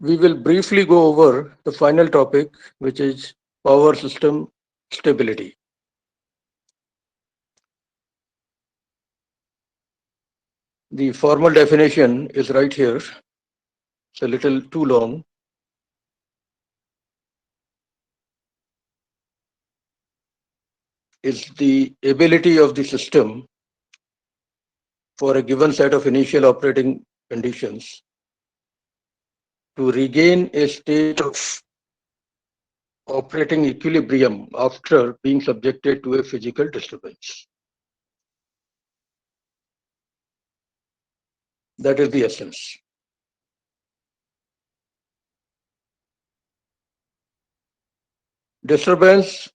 We will briefly go over the final topic, which is power system stability. The formal definition is right here. It's a little too long. Is the ability of the system for a given set of initial operating conditions to regain a state of operating equilibrium after being subjected to a physical disturbance. That is the essence. Disturbance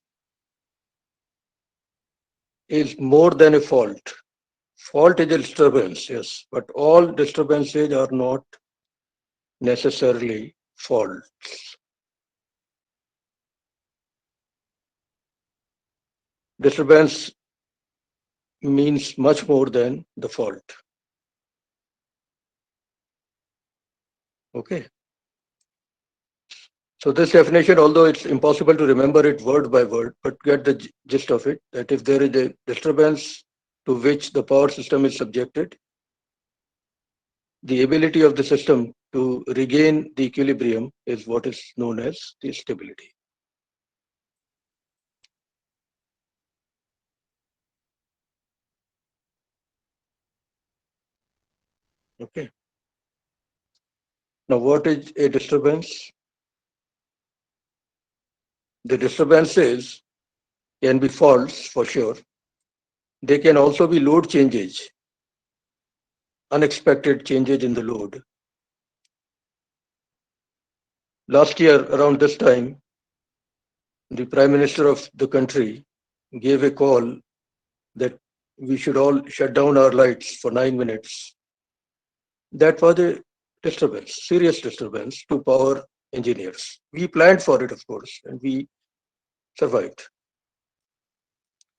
is more than a fault. Fault is a disturbance, yes, but all disturbances are not necessarily faults. Disturbance means much more than the fault. Okay. So this definition, although it's impossible to remember it word by word, but get the gist of it, that if there is a disturbance to which the power system is subjected, the ability of the system to regain the equilibrium is what is known as the stability. Okay. Now, what is a disturbance? The disturbances can be faults for sure. They can also be load changes, unexpected changes in the load. Last year, around this time, the Prime Minister of the country gave a call that we should all shut down our lights for 9 minutes. That was a disturbance, serious disturbance to power engineers. We planned for it, of course, and we survived.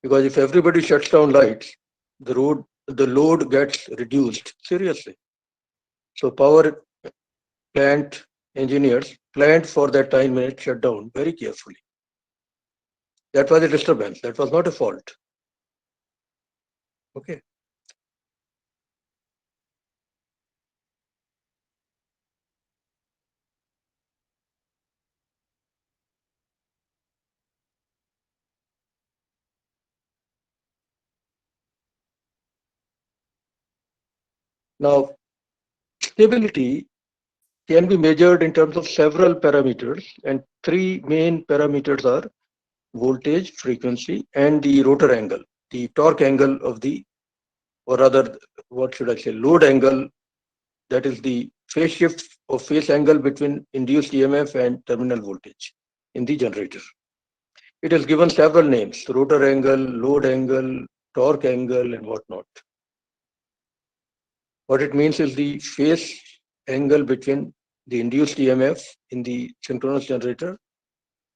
Because if everybody shuts down lights, the load gets reduced seriously. So power plant engineers planned for that 9 minute shutdown very carefully. That was a disturbance. That was not a fault. Okay. Now, stability can be measured in terms of several parameters, and three main parameters are voltage, frequency, and the rotor angle, the torque angle of the, or rather, what should I say, load angle, that is the phase shift or phase angle between induced EMF and terminal voltage in the generator. It is given several names: rotor angle, load angle, torque angle, and whatnot. What it means is the phase angle between the induced EMF in the synchronous generator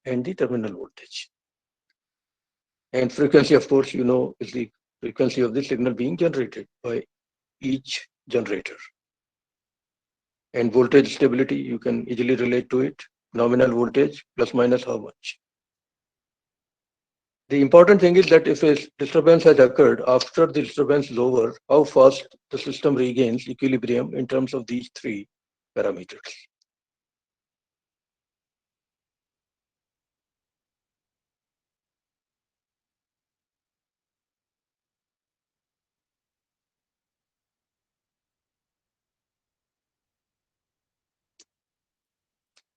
and the terminal voltage. And frequency, of course, you know, is the frequency of the signal being generated by each generator. And voltage stability, you can easily relate to it. Nominal voltage plus minus how much. The important thing is that if a disturbance has occurred after the disturbance is over, how fast the system regains equilibrium in terms of these three parameters.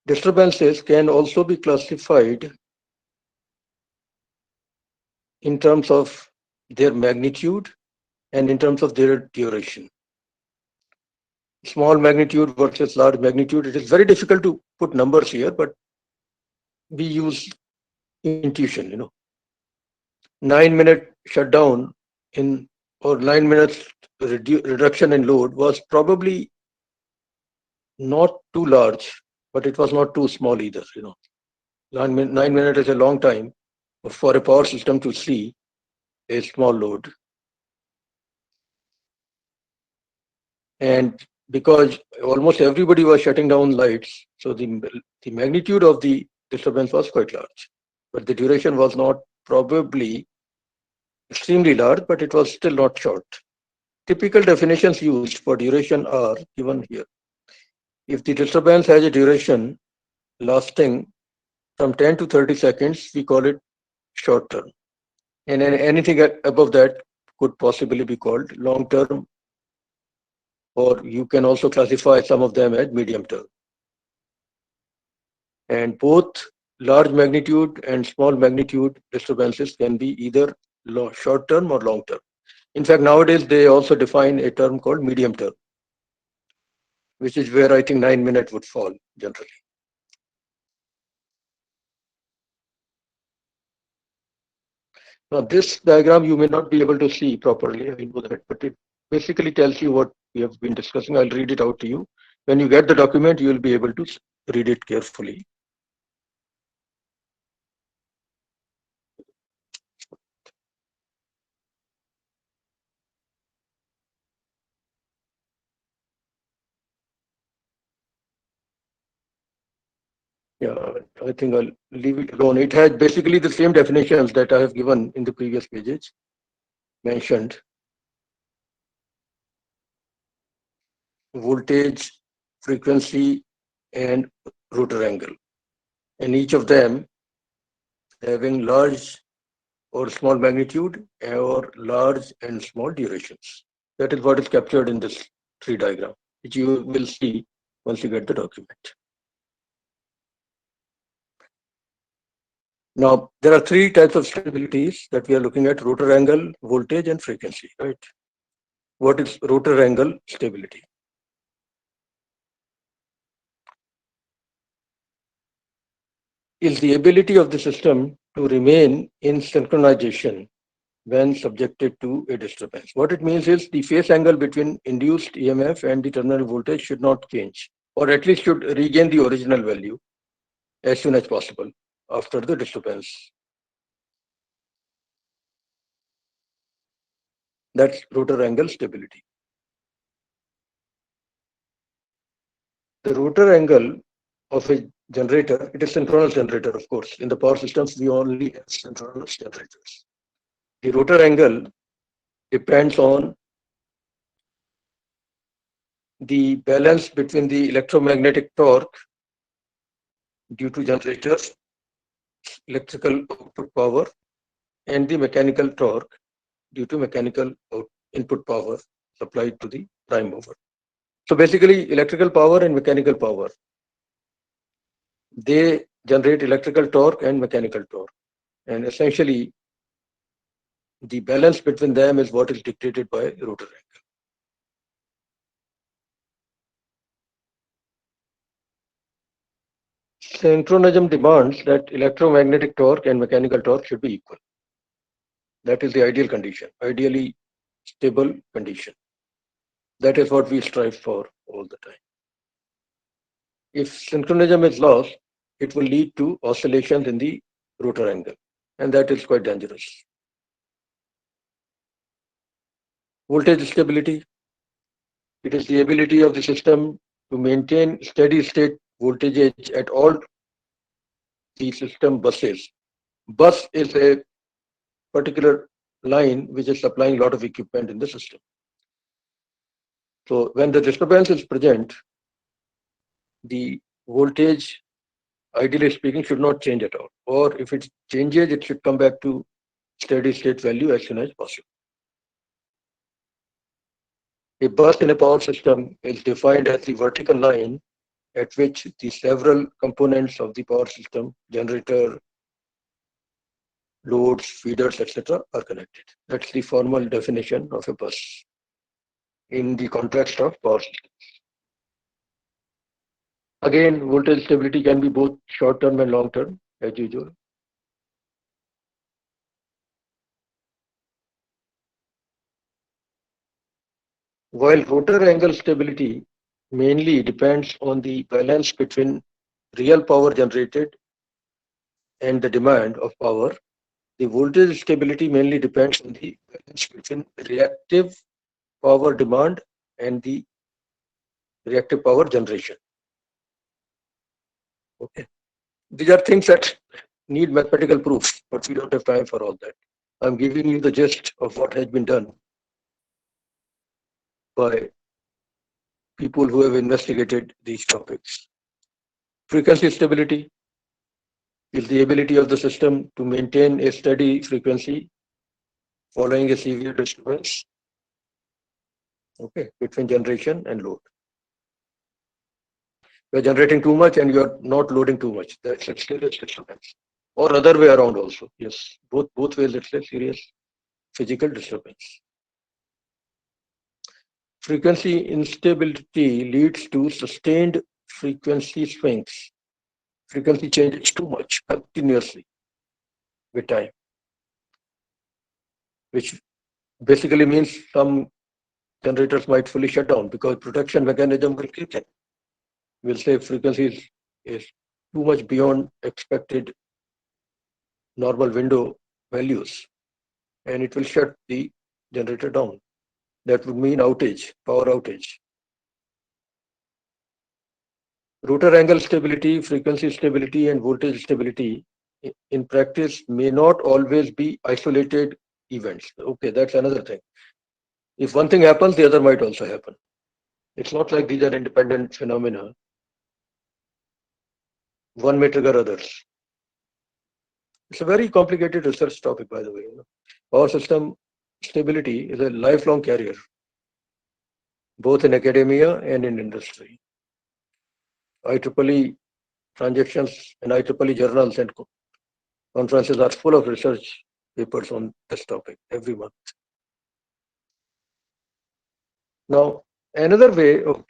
Disturbances can also be classified in terms of their magnitude and in terms of their duration. Small magnitude versus large magnitude. It is very difficult to put numbers here, but we use intuition, 9 minute shutdown in, or 9 minutes reduction in load was probably not too large, but it was not too small either, 9 minutes is a long time for a power system to see a small load. And because almost everybody was shutting down lights, so the magnitude of the disturbance was quite large, but the duration was not probably extremely large, but it was still not short. Typical definitions used for duration are given here. If the disturbance has a duration lasting from 10 to 30 seconds, we call it short term. And anything above that could possibly be called long term, or you can also classify some of them as medium term. And both large magnitude and small magnitude disturbances can be either short term or long term. In fact, nowadays they also define a term called medium term, which is where I think 9 minutes would fall generally. Now, this diagram you may not be able to see properly, I know that, but it basically tells you what we have been discussing. I'll read it out to you. When you get the document, you will be able to read it carefully. Yeah, I think I'll leave it alone. It has basically the same definitions that I have given in the previous pages mentioned. Voltage, frequency, and rotor angle. And each of them having large or small magnitude or large and small durations. That is what is captured in this tree diagram, which you will see once you get the document. Now, there are three types of stabilities that we are looking at: rotor angle, voltage, and frequency, right? What is rotor angle stability? Is the ability of the system to remain in synchronization when subjected to a disturbance. What it means is the phase angle between induced EMF and the terminal voltage should not change, or at least should regain the original value as soon as possible after the disturbance. That's rotor angle stability. The rotor angle of a generator, it is synchronous generator, of course. In the power systems, we only have synchronous generators. The rotor angle depends on the balance between the electromagnetic torque due to generators, electrical output power, and the mechanical torque due to mechanical input power supplied to the prime mover. So basically, electrical power and mechanical power, they generate electrical torque and mechanical torque. And essentially, the balance between them is what is dictated by rotor angle. Synchronism demands that electromagnetic torque and mechanical torque should be equal. That is the ideal condition, ideally stable condition. That is what we strive for all the time. If synchronism is lost, it will lead to oscillations in the rotor angle, and that is quite dangerous. Voltage stability, it is the ability of the system to maintain steady state voltage at all the system buses. Bus is a particular line which is supplying a lot of equipment in the system. So when the disturbance is present, the voltage, ideally speaking, should not change at all. Or if it changes, it should come back to steady state value as soon as possible. A bus in a power system is defined as the vertical line at which the several components of the power system, generator, loads, feeders, etc., are connected. That's the formal definition of a bus in the context of power systems. Again, voltage stability can be both short-term and long-term, as usual. While rotor angle stability mainly depends on the balance between real power generated and the demand of power, the voltage stability mainly depends on the balance between reactive power demand and the reactive power generation. Okay. These are things that need mathematical proof, but we don't have time for all that. I'm giving you the gist of what has been done by people who have investigated these topics. Frequency stability is the ability of the system to maintain a steady frequency following a severe disturbance, okay, between generation and load. You're generating too much and you're not loading too much. That's a serious disturbance. Or other way around also. Yes, both ways it's a serious physical disturbance. Frequency instability leads to sustained frequency swings. Frequency changes too much continuously with time, which basically means some generators might fully shut down because protection mechanism will kick in. We'll say frequency is too much beyond expected normal window values, and it will shut the generator down. That would mean outage, power outage. Rotor angle stability, frequency stability, and voltage stability in practice may not always be isolated events. Okay, that's another thing. If one thing happens, the other might also happen. It's not like these are independent phenomena. One may trigger others. It's a very complicated research topic, by the way. Power system stability is a lifelong career, both in academia and in industry. IEEE transactions and IEEE journals and conferences are full of research papers on this topic every month. Now, another way of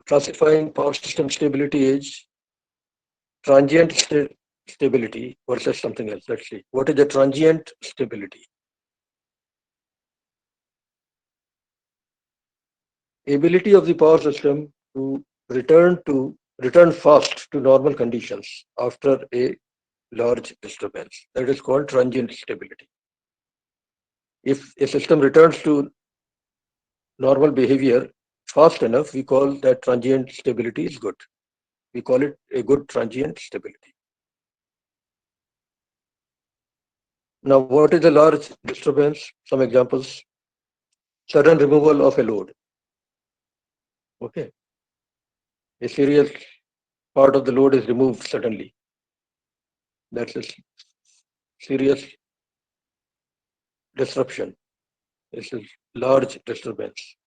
classifying power system stability is transient stability versus something else. Let's see. What is the transient stability? Ability of the power system to return fast to normal conditions after a large disturbance. That is called transient stability. If a system returns to normal behavior fast enough, we call that transient stability is good. We call it a good transient stability. Now, what is a large disturbance? Some examples. Sudden removal of a load. Okay. A serious part of the load is removed suddenly. That's a serious disruption. This is large disturbance.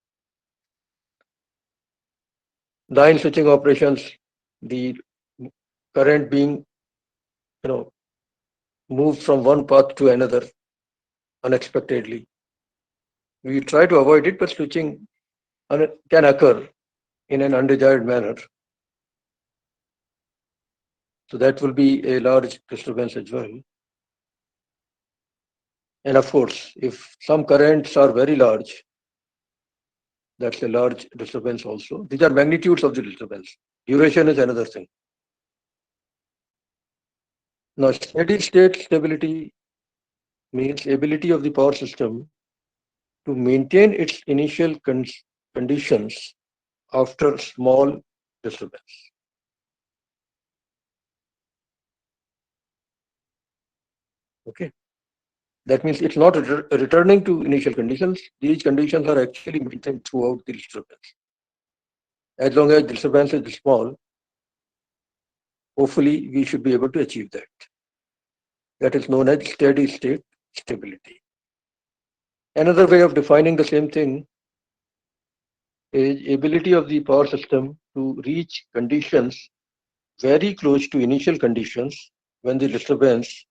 Line switching operations, the current being, moved from one path to another unexpectedly. We try to avoid it, but switching can occur in an undesired manner. So that will be a large disturbance as well. And of course, if some currents are very large, that's a large disturbance also. These are magnitudes of the disturbance. Duration is another thing. Now, steady state stability means ability of the power system to maintain its initial conditions after small disturbance. Okay. That means it's not returning to initial conditions. These conditions are actually maintained throughout the disturbance. As long as disturbance is small, hopefully we should be able to achieve that. That is known as steady state stability. Another way of defining the same thing is ability of the power system to reach conditions very close to initial conditions when the disturbance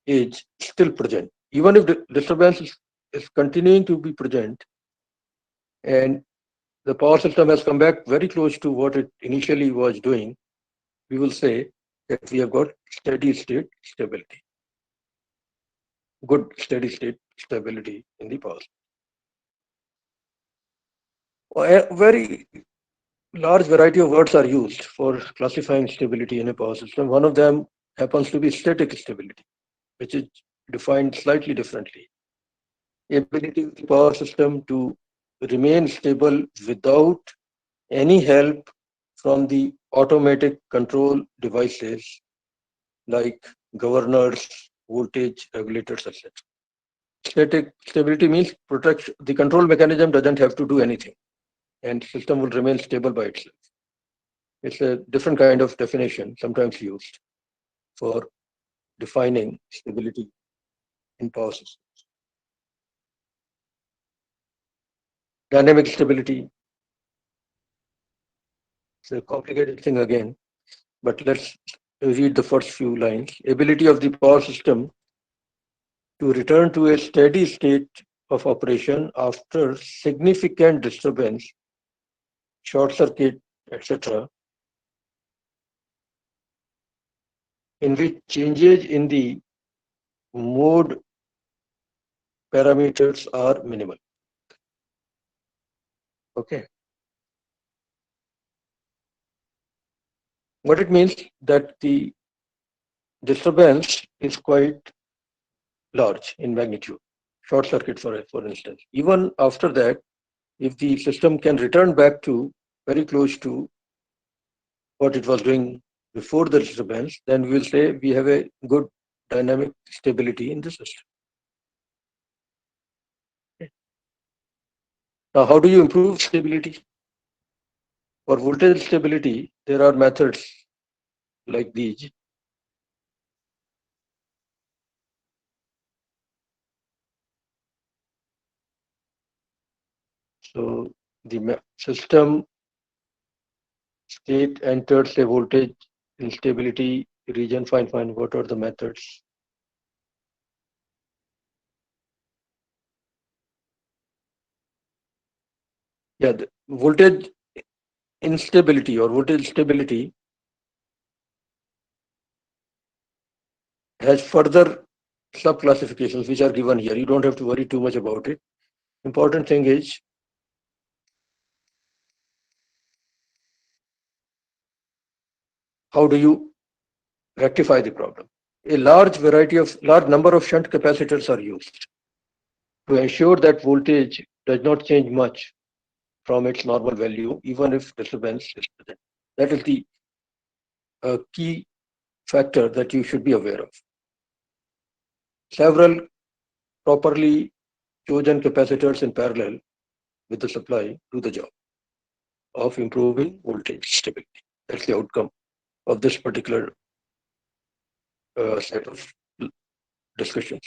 is still present. Even if the disturbance is continuing to be present and the power system has come back very close to what it initially was doing, we will say that we have got steady state stability. Good steady state stability in the power. A very large variety of words are used for classifying stability in a power system. One of them happens to be static stability, which is defined slightly differently. Ability of the power system to remain stable without any help from the automatic control devices like governors, voltage regulators, etc. Static stability means protection. The control mechanism doesn't have to do anything, and system will remain stable by itself. It's a different kind of definition sometimes used for defining stability in power systems. Dynamic stability, it's a complicated thing again, but let's read the first few lines. Ability of the power system to return to a steady state of operation after significant disturbance, short circuit, etc., in which changes in the mode parameters are minimal. Okay. What it means that the disturbance is quite large in magnitude, short circuit for instance. Even after that, if the system can return back to very close to what it was doing before the disturbance, then we will say we have a good dynamic stability in the system. Okay. Now, how do you improve stability? For voltage stability, there are methods like these. So the system state enters a voltage instability region. Fine. What are the methods? Yeah, the voltage instability or voltage stability has further sub-classifications which are given here. You don't have to worry too much about it. Important thing is how do you rectify the problem? A large number of shunt capacitors are used to ensure that voltage does not change much from its normal value, even if disturbance is present. That is the key factor that you should be aware of. Several properly chosen capacitors in parallel with the supply do the job of improving voltage stability. That's the outcome of this particular set of discussions.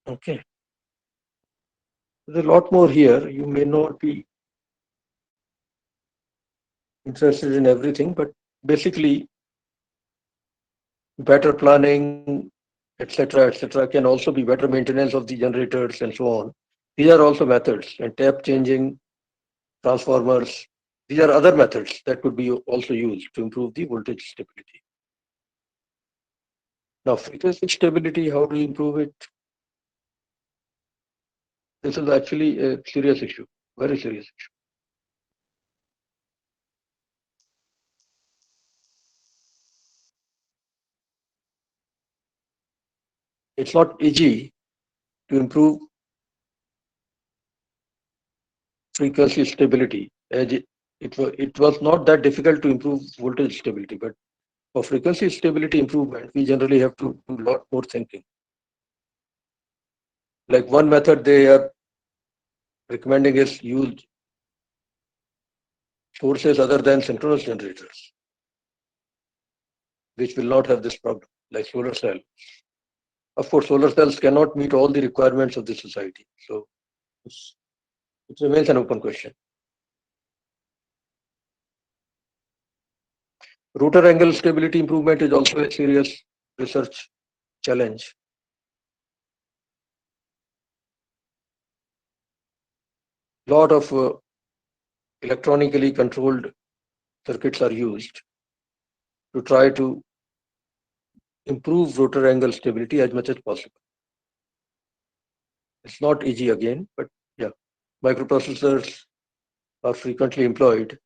Okay. There's a lot more here. You may not be interested in everything, but basically better planning, etc., can also be better maintenance of the generators and so on. These are also methods, and tap changing, transformers. These are other methods that could be also used to improve the voltage stability. Now, frequency stability, how do you improve it? This is actually a serious issue, very serious issue. It's not easy to improve frequency stability. As it was not that difficult to improve voltage stability, but for frequency stability improvement, we generally have to do a lot more thinking. Like one method they are recommending is use sources other than synchronous generators, which will not have this problem, like solar cell. Of course, solar cells cannot meet all the requirements of the society. So it remains an open question. Rotor angle stability improvement is also a serious research challenge. Lot of electronically controlled circuits are used to try to improve rotor angle stability as much as possible. It's not easy again, but yeah, microprocessors are frequently employed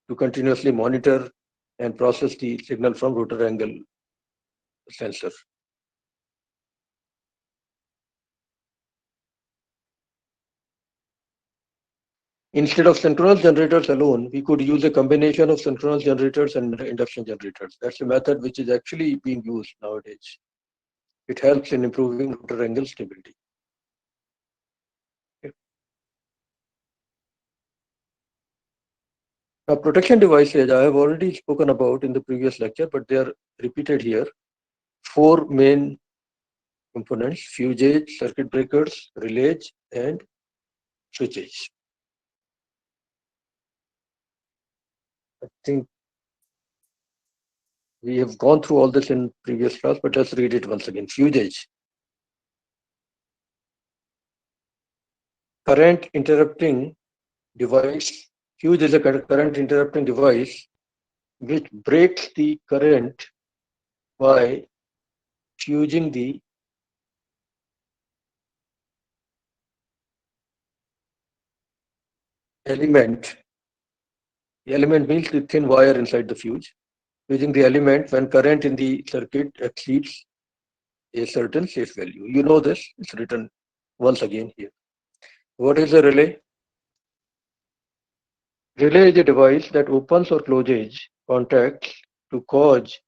to continuously monitor and process the signal from rotor angle sensor. Instead of synchronous generators alone, we could use a combination of synchronous generators and induction generators. That's a method which is actually being used nowadays. It helps in improving rotor angle stability. Okay. Now, protection devices I have already spoken about in the previous lecture, but they are repeated here. Four main components: fuses, circuit breakers, relays, and switches. I think we have gone through all this in previous class, but let's read it once again. Fuses. Current interrupting device. Fuse is a current interrupting device which breaks the current by fusing the element. The element means the thin wire inside the fuse. Using the element when current in the circuit exceeds a certain safe value. You know this, it's written once again here. What is a relay? Relay is a device that opens or closes contacts to cause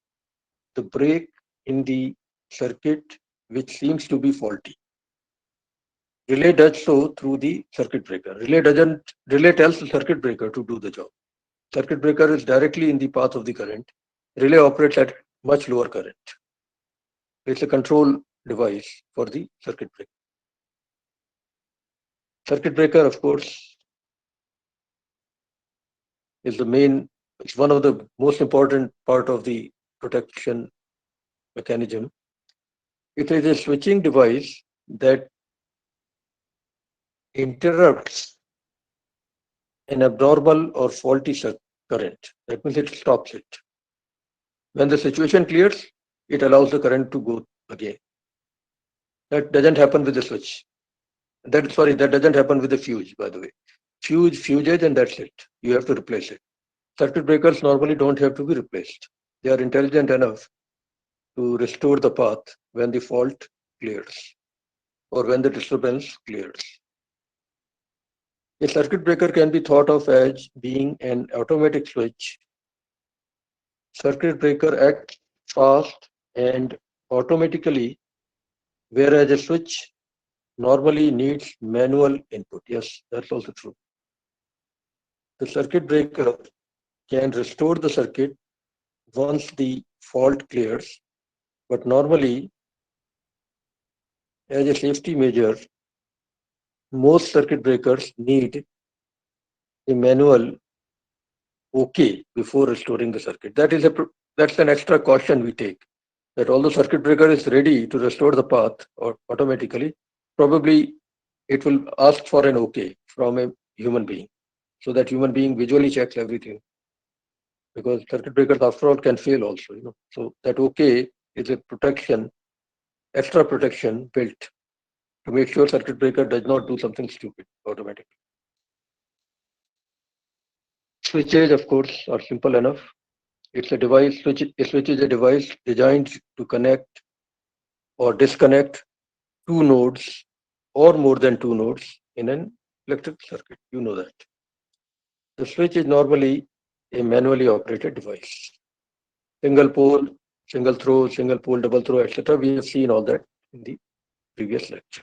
the break in the circuit which seems to be faulty. Relay does so through the circuit breaker. Relay tells the circuit breaker to do the job. Circuit breaker is directly in the path of the current. Relay operates at much lower current. It's a control device for the circuit breaker. Circuit breaker, of course, is it's one of the most important part of the protection mechanism. It is a switching device that interrupts an abnormal or faulty current. That means it stops it. When the situation clears, it allows the current to go again. That doesn't happen with the switch. That doesn't happen with the fuse, by the way. Fuses, and that's it. You have to replace it. Circuit breakers normally don't have to be replaced. They are intelligent enough to restore the path when the fault clears or when the disturbance clears. A circuit breaker can be thought of as being an automatic switch. Circuit breaker acts fast and automatically, whereas a switch normally needs manual input. Yes, that's also true. The circuit breaker can restore the circuit once the fault clears, but normally, as a safety measure, most circuit breakers need a manual OK before restoring the circuit. That's an extra caution we take. That although circuit breaker is ready to restore the path or automatically, probably it will ask for an OK from a human being, so that human being visually checks everything. Because circuit breakers, after all, can fail also. So that OK is a protection, extra protection built to make sure circuit breaker does not do something stupid automatically. Switches, of course, are simple enough. It's a device, a switch is a device designed to connect or disconnect two nodes or more than two nodes in an electric circuit. You know that. The switch is normally a manually operated device. Single pole, single throw, single pole, double throw, etc. We have seen all that in the previous lecture.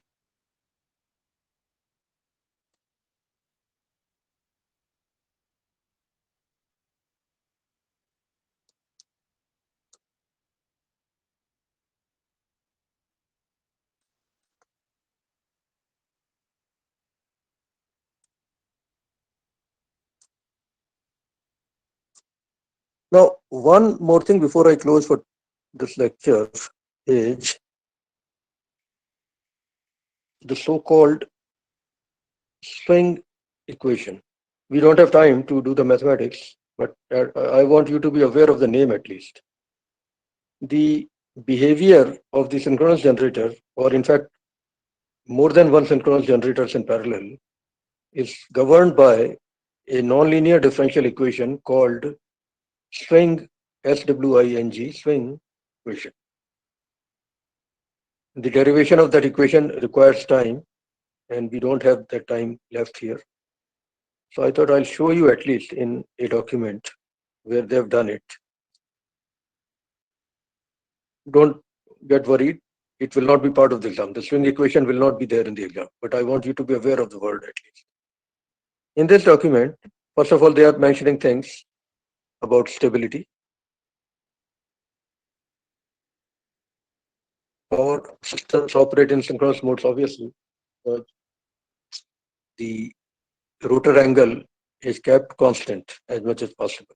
Now, one more thing before I close for this lecture is the so-called swing equation. We don't have time to do the mathematics, but I want you to be aware of the name at least. The behavior of the synchronous generator, or in fact, more than one synchronous generators in parallel, is governed by a nonlinear differential equation called swing, SWING, swing equation. The derivation of that equation requires time, and we don't have that time left here. So I thought I'll show you at least in a document where they've done it. Don't get worried. It will not be part of the exam. The swing equation will not be there in the exam, but I want you to be aware of the word at least. In this document, first of all, they are mentioning things about stability. Power systems operate in synchronous modes, obviously. The rotor angle is kept constant as much as possible.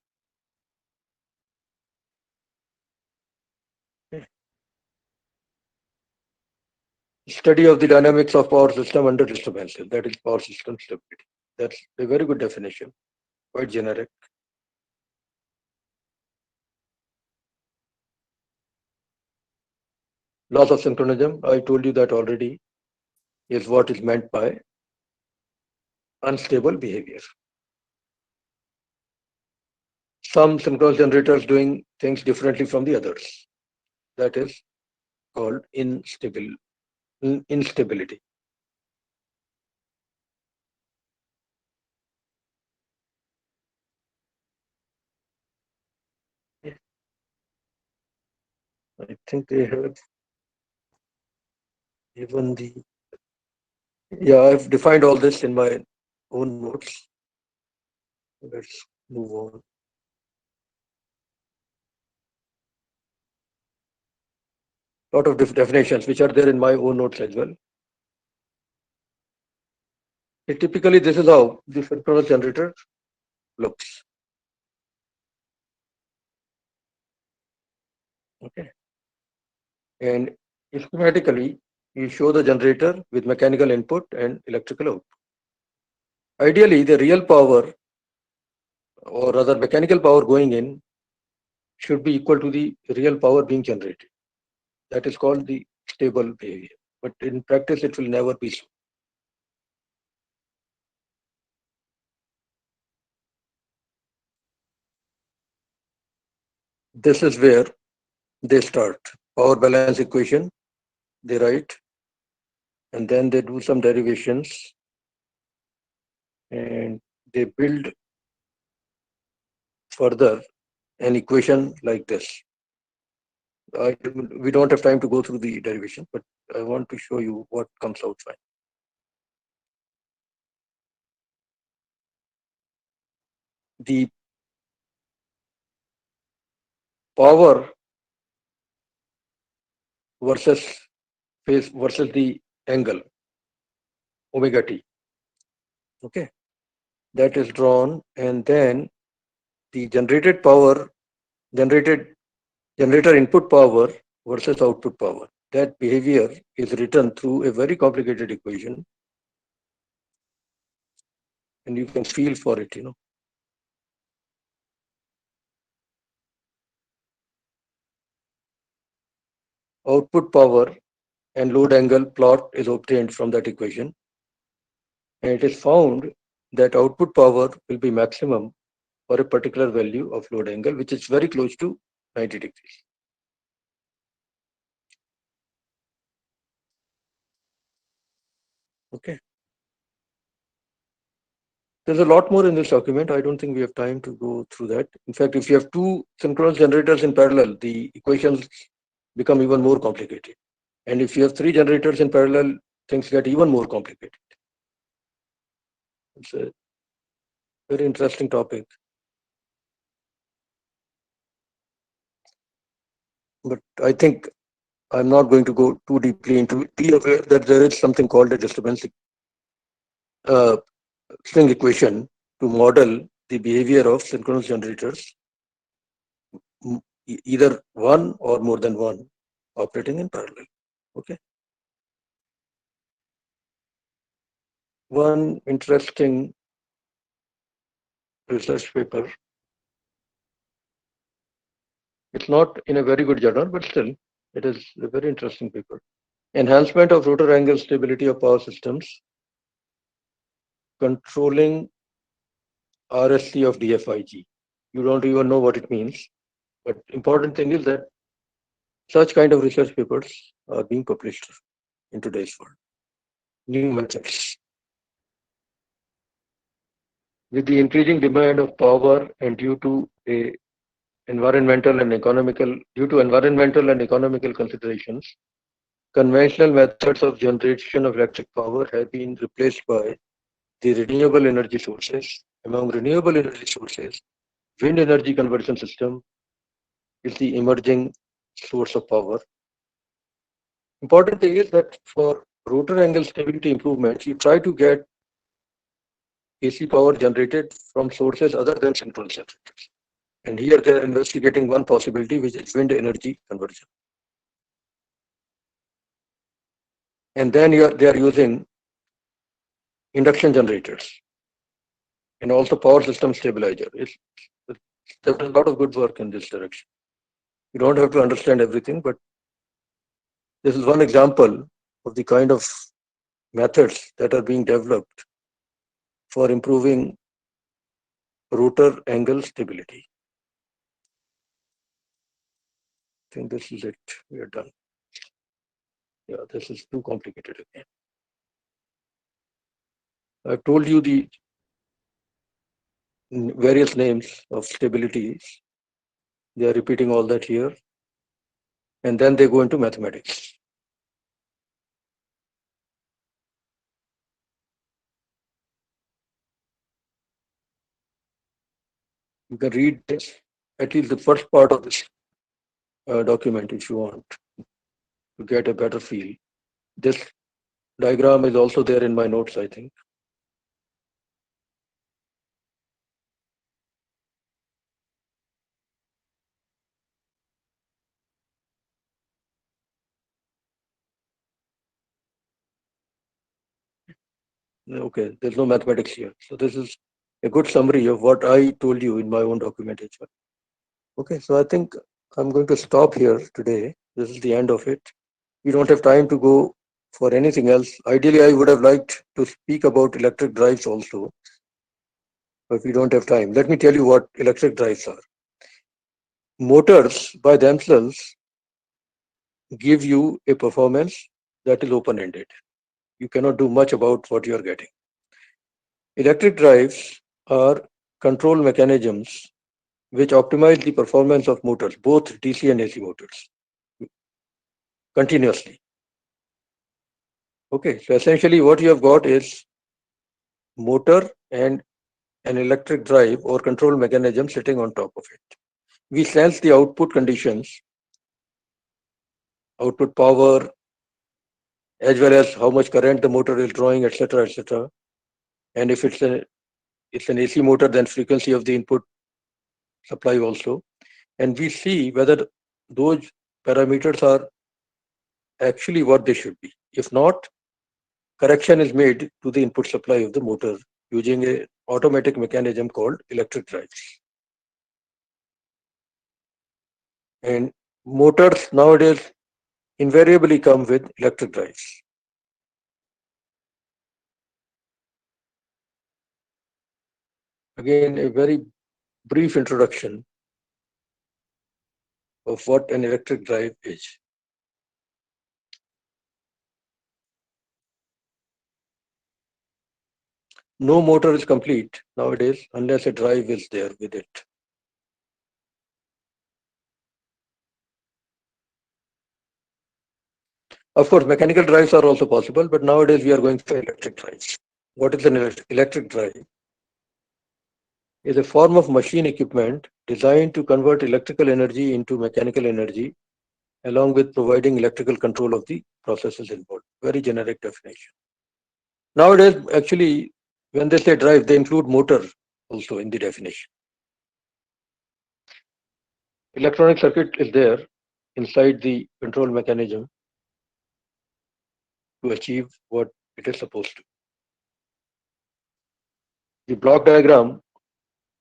Study of the dynamics of power system under disturbances, that is power system stability. That's a very good definition, quite generic. Loss of synchronism, I told you that already, is what is meant by unstable behavior. Some synchronous generators doing things differently from the others. That is called instability. I think they have given the, yeah, I've defined all this in my own notes. Let's move on. Lot of definitions which are there in my own notes as well. Typically, this is how the synchronous generator looks. Okay. And schematically, you show the generator with mechanical input and electrical output. Ideally, the real power, or rather mechanical power going in, should be equal to the real power being generated. That is called the stable behavior. But in practice, it will never be so. This is where they start. Power balance equation, they write, and then they do some derivations, and they build further an equation like this. We don't have time to go through the derivation, but I want to show you what comes out fine. The power versus phase versus the angle omega t. Okay, that is drawn, and then the generated power, generator input power versus output power. That behavior is written through a very complicated equation, and you can feel for it, Output power and load angle plot is obtained from that equation. And it is found that output power will be maximum for a particular value of load angle, which is very close to 90 degrees. Okay. There's a lot more in this document. I don't think we have time to go through that. In fact, if you have two synchronous generators in parallel, the equations become even more complicated. And if you have three generators in parallel, things get even more complicated. It's a very interesting topic. But I think I'm not going to go too deeply into it. Be aware that there is something called a disturbance string equation to model the behavior of synchronous generators, either one or more than one operating in parallel. Okay. One interesting research paper. It's not in a very good journal, but still, it is a very interesting paper. Enhancement of rotor angle stability of power systems, controlling RSC of DFIG. You don't even know what it means, but important thing is that such kind of research papers are being published in today's world. New methods. With the increasing demand of power and due to environmental and economical considerations, conventional methods of generation of electric power have been replaced by the renewable energy sources. Among renewable energy sources, wind energy conversion system is the emerging source of power. Important thing is that for rotor angle stability improvements, you try to get AC power generated from sources other than central generators. And here they are investigating one possibility, which is wind energy conversion. And then they are using induction generators and also power system stabilizer. There's a lot of good work in this direction. You don't have to understand everything, but this is one example of the kind of methods that are being developed for improving rotor angle stability. I think this is it. We are done. Yeah, this is too complicated again. I've told you the various names of stabilities. They are repeating all that here. And then they go into mathematics. You can read this, at least the first part of this document if you want to get a better feel. This diagram is also there in my notes, I think. Okay, there's no mathematics here. So this is a good summary of what I told you in my own document as well. Okay, so I think I'm going to stop here today. This is the end of it. We don't have time to go for anything else. Ideally, I would have liked to speak about electric drives also, but we don't have time. Let me tell you what electric drives are. Motors by themselves give you a performance that is open-ended. You cannot do much about what you are getting. Electric drives are control mechanisms which optimize the performance of motors, both DC and AC motors, continuously. Okay, so essentially what you have got is motor and an electric drive or control mechanism sitting on top of it. We sense the output conditions, output power, as well as how much current the motor is drawing, etc., etc. And if it's an AC motor, then frequency of the input supply also. And we see whether those parameters are actually what they should be. If not, correction is made to the input supply of the motor using an automatic mechanism called electric drives. And motors nowadays invariably come with electric drives. Again, a very brief introduction of what an electric drive is. No motor is complete nowadays unless a drive is there with it. Of course, mechanical drives are also possible, but nowadays we are going for electric drives. What is an electric drive? Is a form of machine equipment designed to convert electrical energy into mechanical energy, along with providing electrical control of the processes involved. Very generic definition. Nowadays, actually, when they say drive, they include motor also in the definition. Electronic circuit is there inside the control mechanism to achieve what it is supposed to. The block diagram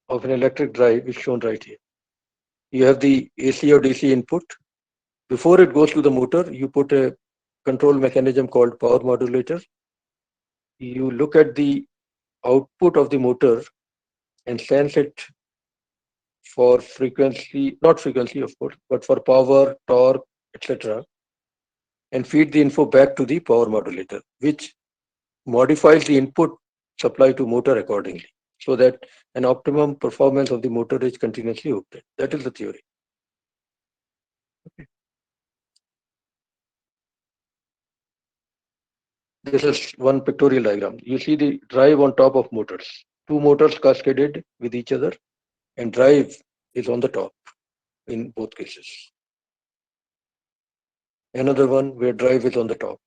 of an electric drive is shown right here. You have the AC or DC input. Before it goes to the motor, you put a control mechanism called power modulator. You look at the output of the motor and sense it for frequency, not frequency of course, but for power, torque, etc. and feed the info back to the power modulator, which modifies the input supply to motor accordingly. so that an optimum performance of the motor is continuously obtained. That is the theory. This is one pictorial diagram. You see the drive on top of motors. Two motors cascaded with each other, and drive is on the top in both cases. Another one where drive is on the top.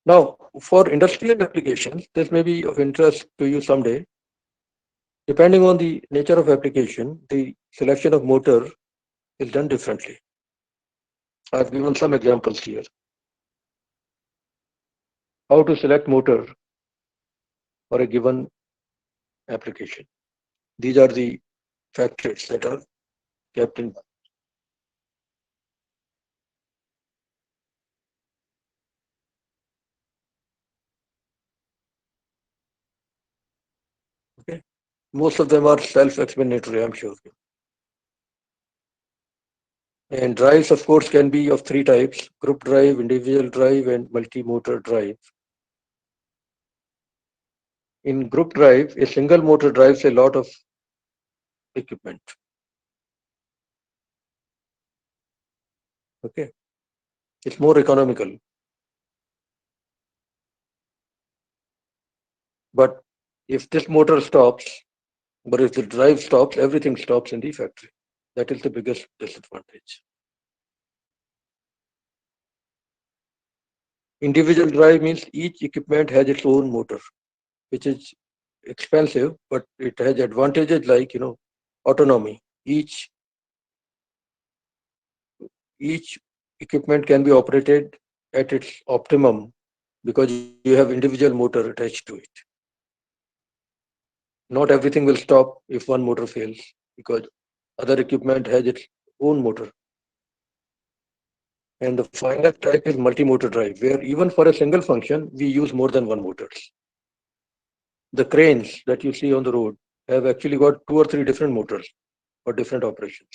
Now, for industrial applications, this may be of interest to you someday. Depending on the nature of application, the selection of motor is done differently. I've given some examples here. How to select motor for a given application. These are the factors that are kept in. Okay. Most of them are self-explanatory, I'm sure. And drives, of course, can be of three types: group drive, individual drive, and multi-motor drive. In group drive, a single motor drives a lot of equipment. Okay. It's more economical. But if this motor stops, but if the drive stops, everything stops in the factory. That is the biggest disadvantage. Individual drive means each equipment has its own motor, which is expensive, but it has advantages like, autonomy. Each equipment can be operated at its optimum because you have individual motor attached to it. Not everything will stop if one motor fails because other equipment has its own motor. And the final type is multi-motor drive, where even for a single function, we use more than one motors. The cranes that you see on the road have actually got 2 or 3 different motors for different operations.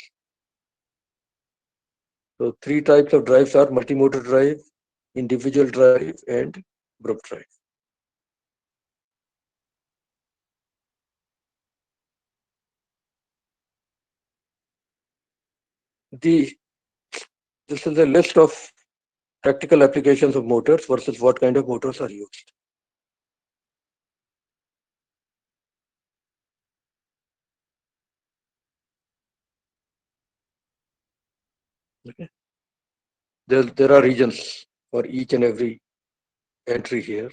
So 3 types of drives are multi-motor drive, individual drive, and group drive. This is a list of practical applications of motors versus what kind of motors are used. Okay. There are regions for each and every entry here.